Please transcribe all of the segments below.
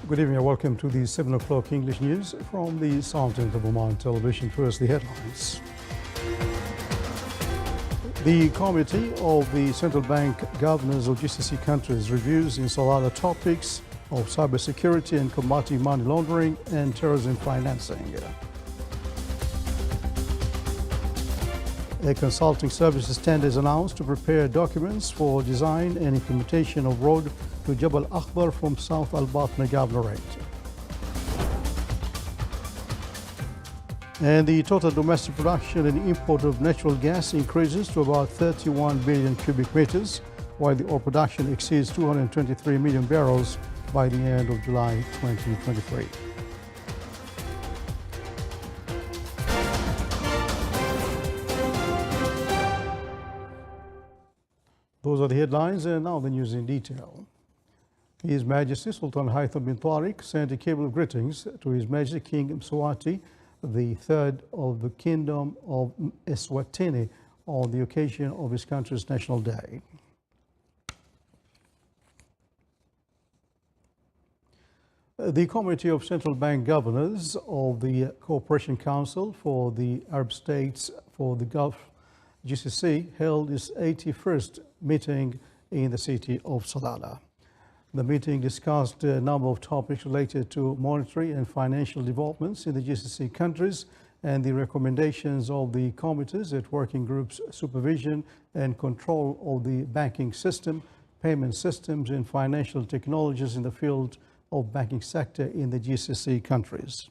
Good evening and welcome to the 7 o'clock English news from the Sultan of Oman television. First, the headlines. The Committee of the Central Bank Governors of GCC countries reviews in Salalah topics of cybersecurity and combating money laundering and terrorism financing. A consulting services tender is announced to prepare documents for design and implementation of road to Jabal Akhbar from South Al-Batna Governorate. And the total domestic production and import of natural gas increases to about 31 billion cubic meters, while the oil production exceeds 223 million barrels by the end of July 2023. Those are the headlines, and now the news in detail. His Majesty Sultan Haitham bin Tariq sent a cable of greetings to His Majesty King Mswati, the third of the Kingdom of Eswatini, on the occasion of his country's National Day. The Committee of Central Bank Governors of the Cooperation Council for the Arab States for the Gulf GCC held its 81st meeting in the city of Salalah. The meeting discussed a number of topics related to monetary and financial developments in the GCC countries and the recommendations of the committees at working groups, supervision and control of the banking system, payment systems and financial technologies in the field of banking sector in the GCC countries.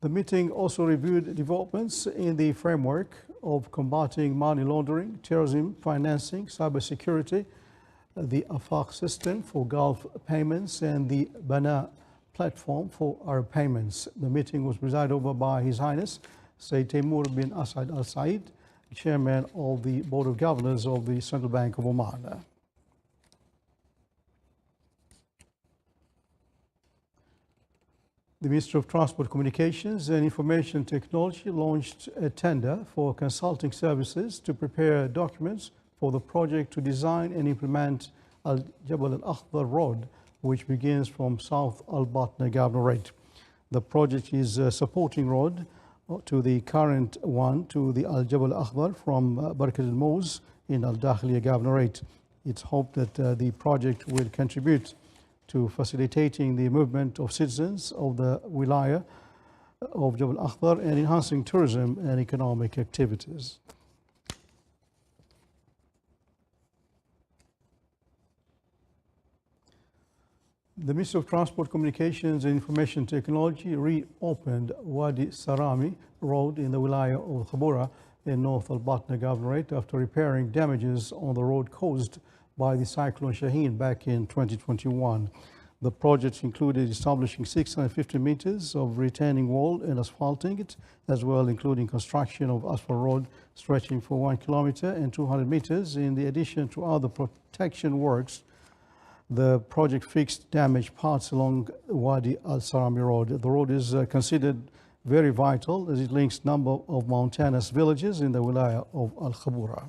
The meeting also reviewed developments in the framework of combating money laundering, terrorism financing, cybersecurity, the Afaq system for Gulf payments and the Bana platform for Arab payments. The meeting was presided over by His Highness Sayyid Timur bin Asad Al Said, Chairman of the Board of Governors of the Central Bank of Oman. The Ministry of Transport, Communications and Information Technology launched a tender for consulting services to prepare documents for the project to design and implement Al-Jabal Al-Akhbar Road, which begins from South Al-Batna Governorate. The project is a supporting road to the current one to the Al-Jabal Al-Akhbar from Barakat al-Mouz in Al-Dakhliya Governorate. It's hoped that the project will contribute to facilitating the movement of citizens of the wilaya of Jabal Akhbar and enhancing tourism and economic activities. The Ministry of Transport, Communications and Information Technology reopened Wadi Sarami Road in the wilaya of Khabura in North Al-Batna Governorate after repairing damages on the road caused by the cyclone Shaheen back in 2021. The project included establishing 650 meters of retaining wall and asphalting it, as well including construction of asphalt road stretching for 1 kilometer and 200 meters in the addition to other protection works. The project fixed damaged parts along Wadi Al-Sarami Road. The road is considered very vital as it links a number of mountainous villages in the wilaya of Al-Khabura.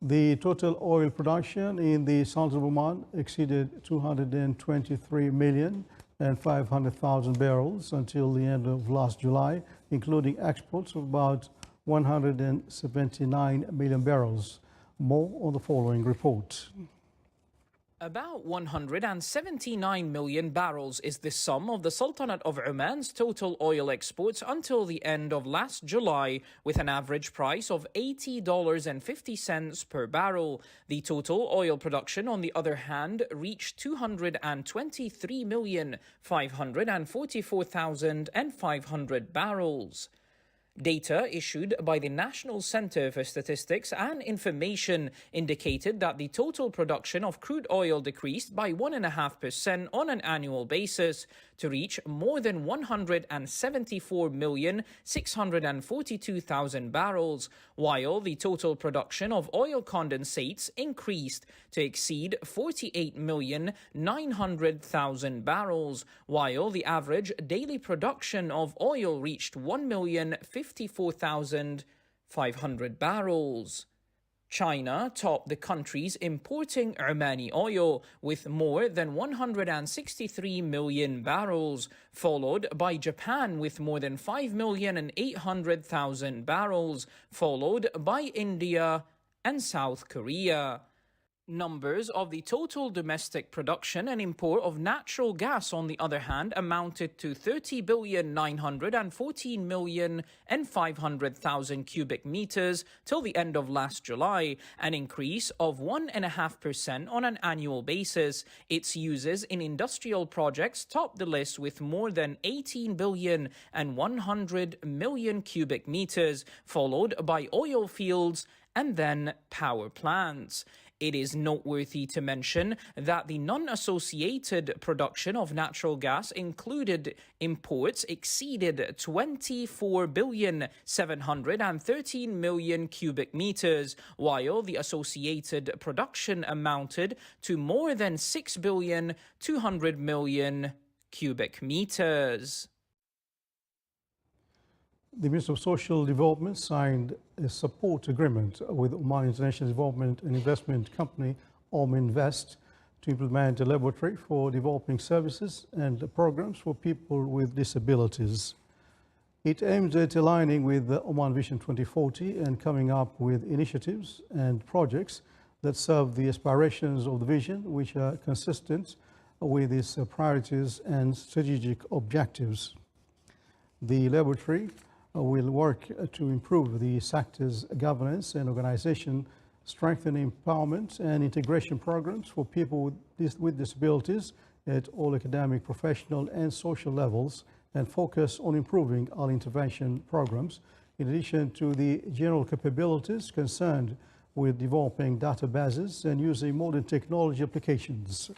The total oil production in the Sultan of Oman exceeded 223,500,000 barrels until the end of last July, including exports of about 179 million barrels. More on the following report. About 179 million barrels is the sum of the Sultanate of Oman's total oil exports until the end of last July, with an average price of $80.50 per barrel. The total oil production, on the other hand, reached 223,544,500 barrels. Data issued by the National Center for Statistics and Information indicated that the total production of crude oil decreased by 1.5% on an annual basis to reach more than 174,642,000 barrels, while the total production of oil condensates increased to exceed 48,900,000 barrels, while the average daily production of oil reached 1,054,500 barrels. China topped the countries importing Omani oil with more than 163 million barrels, followed by Japan with more than 5,800,000 barrels, followed by India and South Korea. Numbers of the total domestic production and import of natural gas, on the other hand, amounted to 30,914,500,000 cubic meters till the end of last July, an increase of 1.5% on an annual basis. Its uses in industrial projects topped the list with more than 18,100,000,000 cubic meters, followed by oil fields and then power plants. It is noteworthy to mention that the non-associated production of natural gas included imports exceeded 24,713,000,000 cubic meters, while the associated production amounted to more than 6,200,000,000 cubic meters. The Minister of Social Development signed a support agreement with Oman International Development and Investment Company, Invest, to implement a laboratory for developing services and programs for people with disabilities. It aims at aligning with the Oman Vision 2040 and coming up with initiatives and projects that serve the aspirations of the vision, which are consistent with its priorities and strategic objectives. The laboratory will work to improve the sector's governance and organization, strengthen empowerment and integration programs for people with disabilities at all academic, professional and social levels, and focus on improving our intervention programs, in addition to the general capabilities concerned with developing databases and using modern technology applications.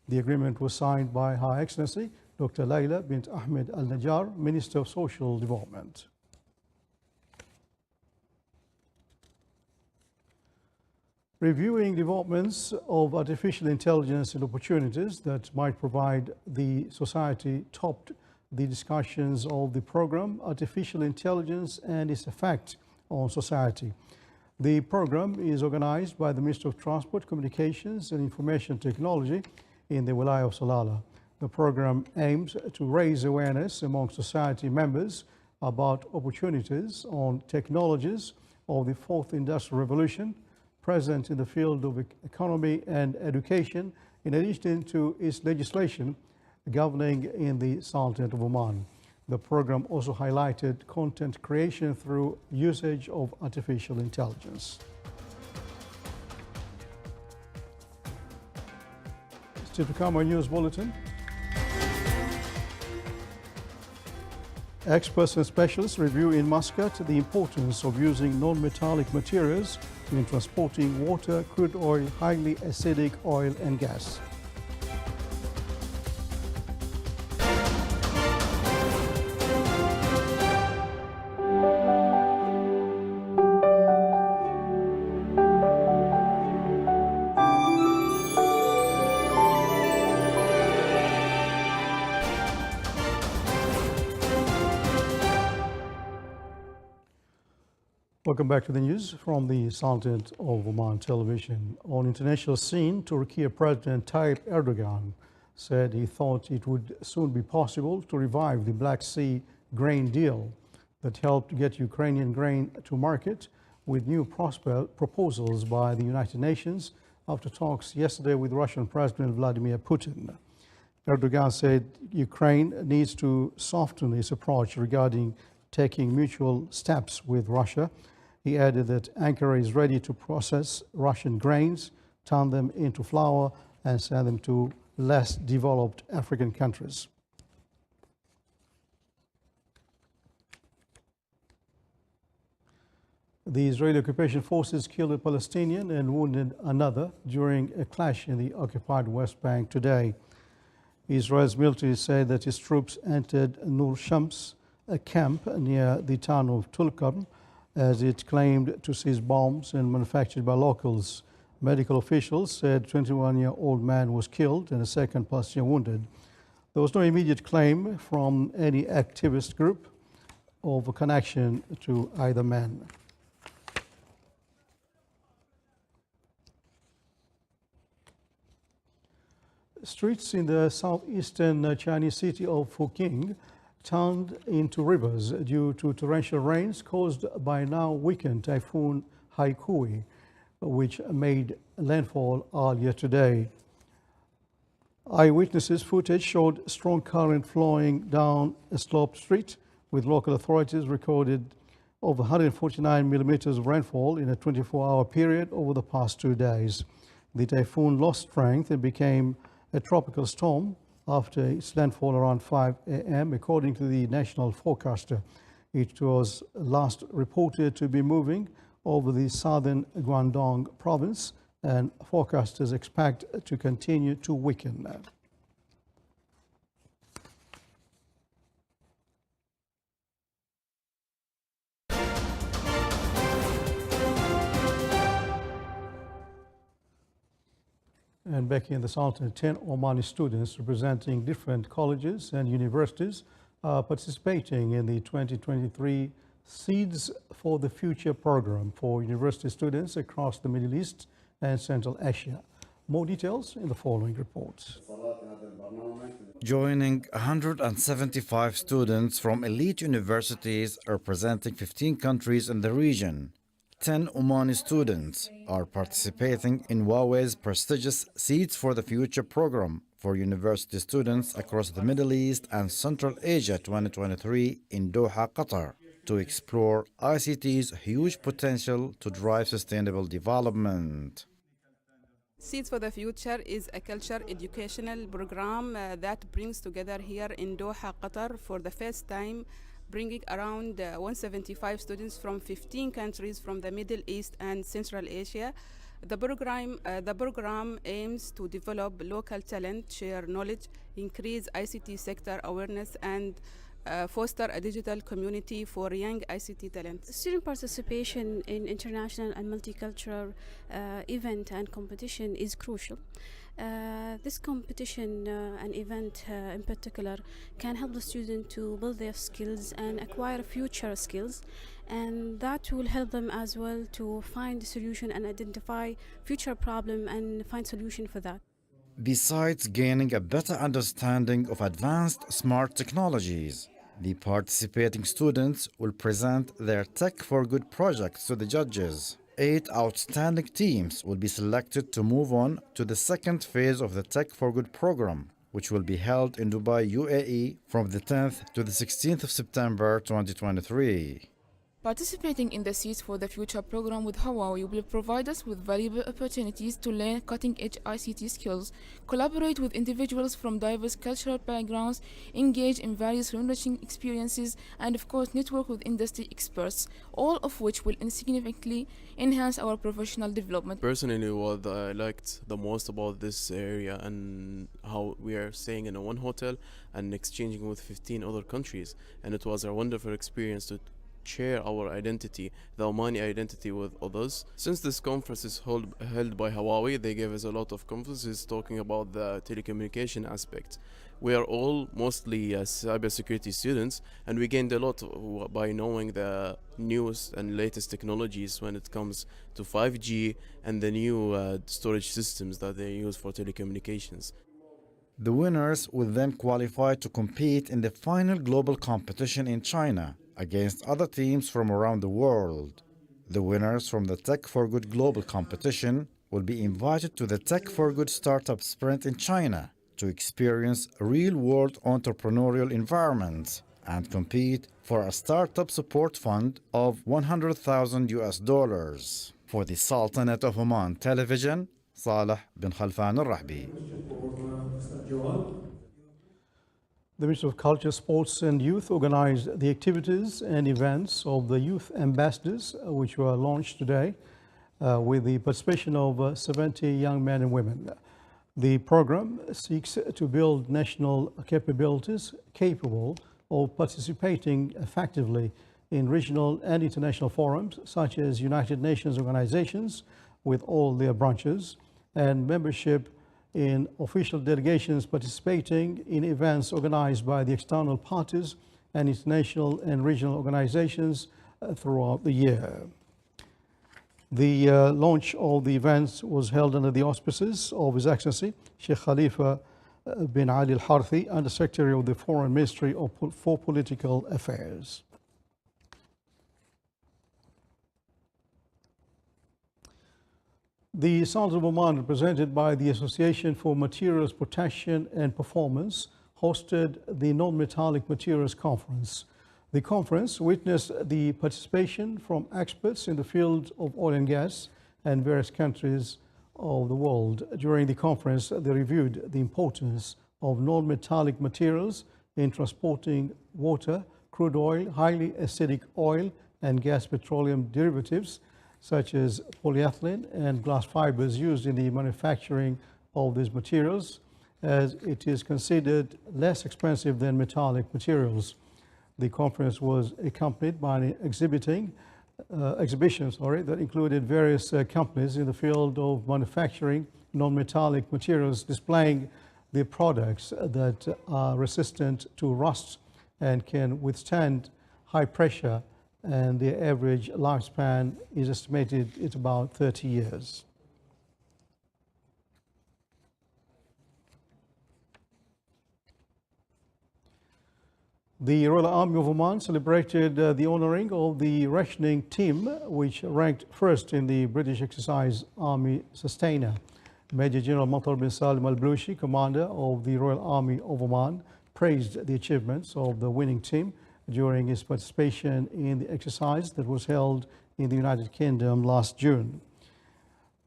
The agreement was signed by Her Excellency Dr. Layla bint Ahmed Al Najjar, Minister of Social Development. Reviewing developments of artificial intelligence and opportunities that might provide the society topped the discussions of the program Artificial Intelligence and its Effect on Society. The program is organized by the Ministry of Transport, Communications and Information Technology in the Wilaya of Salalah. The program aims to raise awareness among society members about opportunities on technologies of the fourth industrial revolution present in the field of economy and education, in addition to its legislation governing in the Sultanate of Oman. The program also highlighted content creation through usage of artificial intelligence. Still to come, our news bulletin. Experts and specialists review in Muscat the importance of using non-metallic materials in transporting water, crude oil, highly acidic oil and gas. Welcome back to the news from the Sultanate of Oman television. On international scene, Turkey President Tayyip Erdogan said he thought it would soon be possible to revive the Black Sea grain deal that helped get Ukrainian grain to market, with new proposals by the United Nations after talks yesterday with Russian President Vladimir Putin. Erdogan said Ukraine needs to soften its approach regarding taking mutual steps with Russia. He added that Ankara is ready to process Russian grains, turn them into flour, and send them to less developed African countries. The Israeli occupation forces killed a Palestinian and wounded another during a clash in the occupied West Bank today. Israel's military said that its troops entered Nur Shams, a camp near the town of Tulkarm, as it claimed to seize bombs and manufactured by locals. Medical officials said a 21-year-old man was killed and a second Palestinian wounded. There was no immediate claim from any activist group of a connection to either man. Streets in the southeastern Chinese city of Fuqing turned into rivers due to torrential rains caused by now weakened typhoon Haikui, which made landfall earlier today. Eyewitnesses footage showed strong current flowing down a sloped street, with local authorities recorded over 149 millimeters of rainfall in a 24-hour period over the past 2 days. The typhoon lost strength and became a tropical storm after its landfall around 5 a.m. According to the national forecaster, it was last reported to be moving over the southern Guangdong province, and forecasters expect to continue to weaken. And back in the Sultanate, 10 Omani students representing different colleges and universities are participating in the 2023 Seeds for the Future program for university students across the Middle East and Central Asia. More details in the following report. Joining 175 students from elite universities representing 15 countries in the region, 10 Omani students are participating in Huawei's prestigious Seeds for the Future program for university students across the Middle East and Central Asia 2023 in Doha, Qatar, to explore ICT's huge potential to drive sustainable development. Seeds for the Future is a culture educational program that brings together here in Doha, Qatar for the first time, bringing around 175 students from 15 countries from the Middle East and Central Asia. The program aims to develop local talent, share knowledge, increase ICT sector awareness, and foster a digital community for young ICT talent. Student participation in international and multicultural event and competition is crucial. This competition and event in particular can help the student to build their skills and acquire future skills, and that will help them as well to find a solution and identify future problem and find solution for that. Besides gaining a better understanding of advanced smart technologies, the participating students will present their Tech for Good projects to the judges. 8 outstanding teams will be selected to move on to the second phase of the Tech for Good program, which will be held in Dubai, UAE from the 10th to the 16th of September 2023. Participating in the Seeds for the Future program with Huawei will provide us with valuable opportunities to learn cutting-edge ICT skills, collaborate with individuals from diverse cultural backgrounds, engage in various enriching experiences, and of course network with industry experts, all of which will significantly enhance our professional development. Personally, what I liked the most about this area and how we are staying in one hotel and exchanging with 15 other countries, and it was a wonderful experience to share our identity, the Omani identity, with others. Since this conference is held by Huawei, they gave us a lot of conferences talking about the telecommunication aspect. We are all mostly cybersecurity students, and we gained a lot by knowing the newest and latest technologies when it comes to 5G and the new storage systems that they use for telecommunications. The winners will then qualify to compete in the final global competition in China against other teams from around the world. The winners from the Tech for Good global competition will be invited to the Tech for Good Startup Sprint in China to experience real-world entrepreneurial environments and compete for a startup support fund of $100,000. For the Sultanate of Oman Television, Saleh bin Khalfan al-Rahbi. The Ministry of Culture, Sports and Youth organized the activities and events of the Youth Ambassadors, which were launched today with the participation of 70 young men and women. The program seeks to build national capabilities capable of participating effectively in regional and international forums such as United Nations organizations with all their branches, and membership in official delegations participating in events organized by the external parties and international and regional organizations throughout the year. The launch of the events was held under the auspices of His Excellency Sheikh Khalifa bin Ali Al-Harthi, Under-Secretary of the Foreign Ministry for Political Affairs. The Sultan of Oman, represented by the Association for Materials Protection and Performance, hosted the Non-Metallic Materials Conference. The conference witnessed the participation from experts in the field of oil and gas and various countries of the world. During the conference, they reviewed the importance of non-metallic materials in transporting water, crude oil, highly acidic oil, and gas petroleum derivatives, such as polyethylene and glass fibers used in the manufacturing of these materials, as it is considered less expensive than metallic materials. The conference was accompanied by an exhibition that included various companies in the field of manufacturing non-metallic materials, displaying their products that are resistant to rust and can withstand high pressure, and their average lifespan is estimated at about 30 years. The Royal Army of Oman celebrated the honoring of the rationing team, which ranked first in the British exercise Army Sustainer. Major General Matar bin Salim al-Blushi, commander of the Royal Army of Oman, praised the achievements of the winning team during his participation in the exercise that was held in the United Kingdom last June.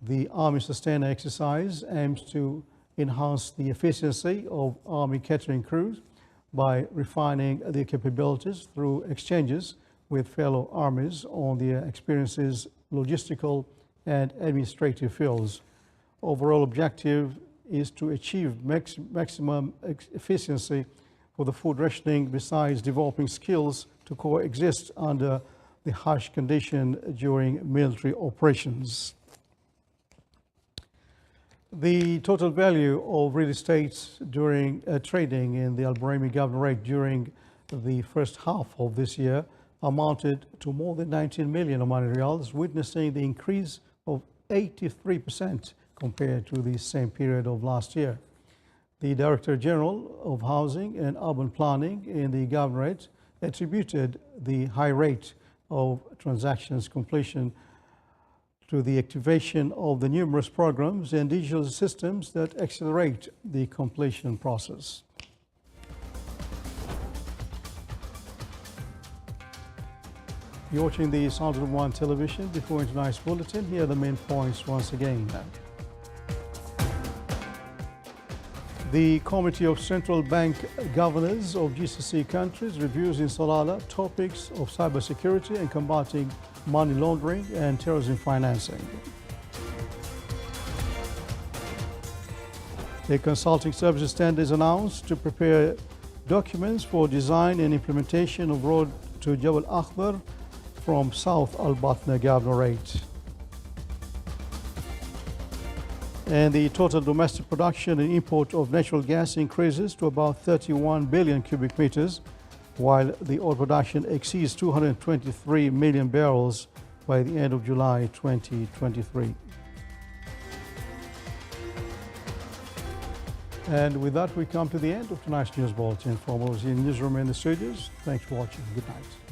The Army Sustainer exercise aims to enhance the efficiency of Army catering crews by refining their capabilities through exchanges with fellow armies on their experiences, logistical and administrative fields. Overall objective is to achieve maximum efficiency for the food rationing, besides developing skills to coexist under the harsh condition during military operations. The total value of real estate during trading in the Al Brahimi Governorate during the first half of this year amounted to more than 19 million Omani riyals, witnessing the increase of 83% compared to the same period of last year. The Director General of Housing and Urban Planning in the Governorate attributed the high rate of transactions completion to the activation of the numerous programs and digital systems that accelerate the completion process. You're watching the Sultan of Oman television. Before tonight's bulletin, here are the main points once again. The Committee of Central Bank Governors of GCC countries reviews in Salalah topics of cybersecurity and combating money laundering and terrorism financing. A consulting services stand is announced to prepare documents for design and implementation of road to Jabal Akhdar from South Al-Batna Governorate. And the total domestic production and import of natural gas increases to about 31 billion cubic meters, while the oil production exceeds 223 million barrels by the end of July 2023. And with that, we come to the end of tonight's news bulletin. From those in the newsroom and the studios, thanks for watching. Good night.